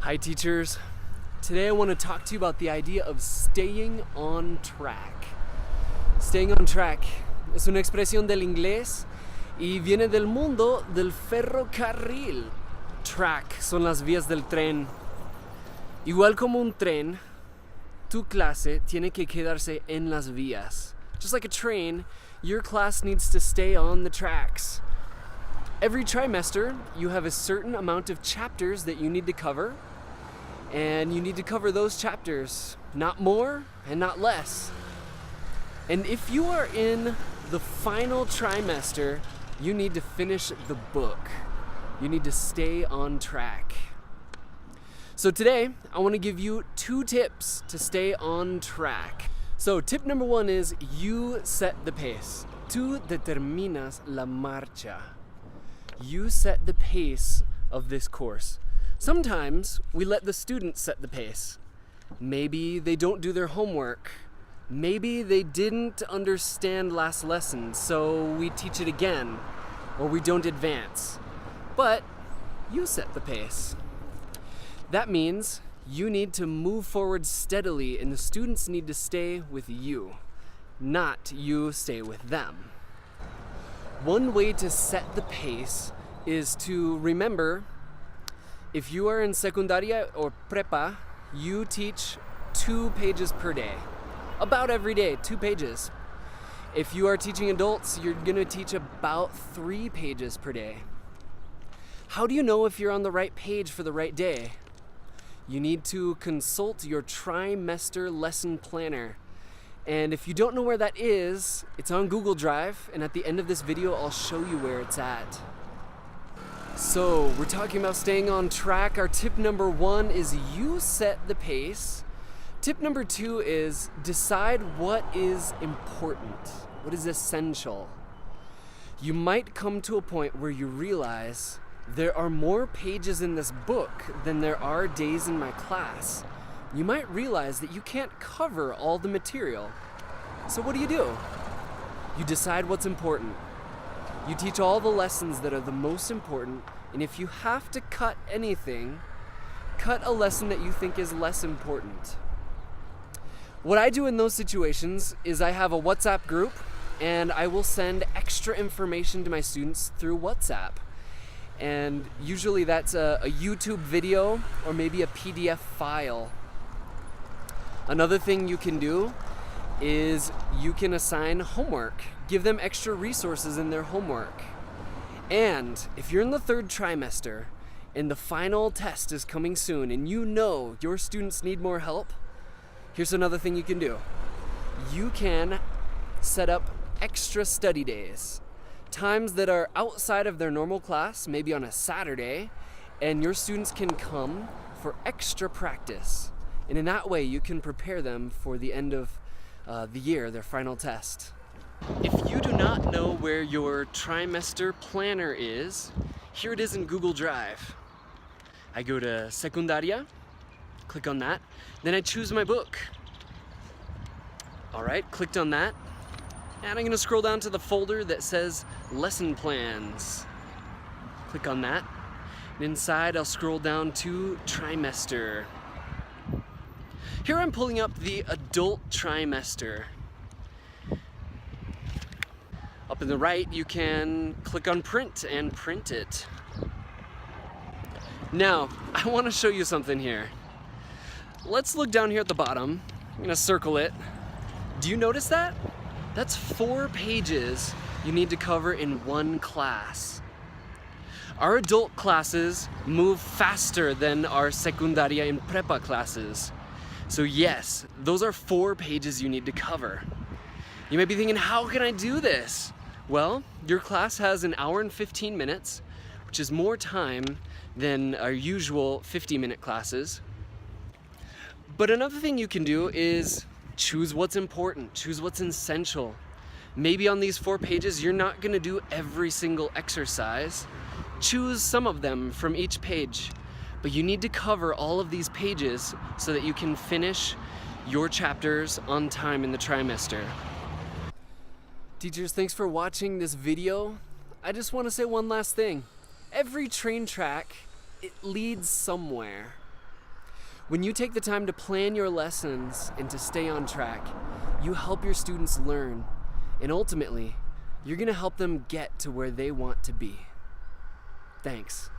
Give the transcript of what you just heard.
Hi teachers, today I want to talk to you about the idea of staying on track. Staying on track es una expresión del inglés y viene del mundo del ferrocarril. Track son las vías del tren. Igual como un tren, tu clase tiene que quedarse en las vías. Just like a train, your class needs to stay on the tracks. Every trimester, you have a certain amount of chapters that you need to cover, and you need to cover those chapters, not more and not less. And if you are in the final trimester, you need to finish the book. You need to stay on track. So today, I want to give you 2 tips to stay on track. So tip number 1 is you set the pace. Tú determinas la marcha. You set the pace of this course. Sometimes we let the students set the pace. Maybe they don't do their homework. Maybe they didn't understand last lesson, so we teach it again, or we don't advance. But you set the pace. That means you need to move forward steadily, and the students need to stay with you, not you stay with them. One way to set the pace is to remember, if you are in secundaria or prepa, you teach 2 pages per day. About every day, 2 pages. If you are teaching adults, you're gonna teach about 3 pages per day. How do you know if you're on the right page for the right day? You need to consult your trimester lesson planner. And if you don't know where that is, it's on Google Drive, and at the end of this video, I'll show you where it's at. So, we're talking about staying on track. Our tip number 1 is you set the pace. Tip number 2 is decide what is important, what is essential. You might come to a point where you realize there are more pages in this book than there are days in my class. You might realize that you can't cover all the material. So what do? You decide what's important. You teach all the lessons that are the most important, and if you have to cut anything, cut a lesson that you think is less important. What I do in those situations is I have a WhatsApp group, and I will send extra information to my students through WhatsApp. And usually that's a YouTube video or maybe a PDF file. Another thing you can do is you can assign homework. Give them extra resources in their homework. And if you're in the 3rd trimester and the final test is coming soon and you know your students need more help, here's another thing you can do. You can set up extra study days. Times that are outside of their normal class, maybe on a Saturday, and your students can come for extra practice. And in that way, you can prepare them for the end of the year, their final test. If you do not know where your trimester planner is, here it is in Google Drive. I go to Secundaria, click on that, then I choose my book. All right, clicked on that. And I'm gonna scroll down to the folder that says Lesson Plans. Click on that. And inside, I'll scroll down to Trimester. Here I'm pulling up the adult trimester. Up in the right, you can click on Print and print it. Now, I wanna show you something here. Let's look down here at the bottom. I'm gonna circle it. Do you notice that? That's 4 pages you need to cover in one class. Our adult classes move faster than our secundaria and prepa classes. So yes, those are 4 pages you need to cover. You might be thinking, how can I do this? Well, your class has an hour and 15 minutes, which is more time than our usual 50-minute classes. But another thing you can do is choose what's important, choose what's essential. Maybe on these 4 pages, you're not gonna do every single exercise. Choose some of them from each page, but you need to cover all of these pages so that you can finish your chapters on time in the trimester. Teachers, thanks for watching this video. I just wanna say one last thing. Every train track, it leads somewhere. When you take the time to plan your lessons and to stay on track, you help your students learn, and ultimately, you're going to help them get to where they want to be. Thanks.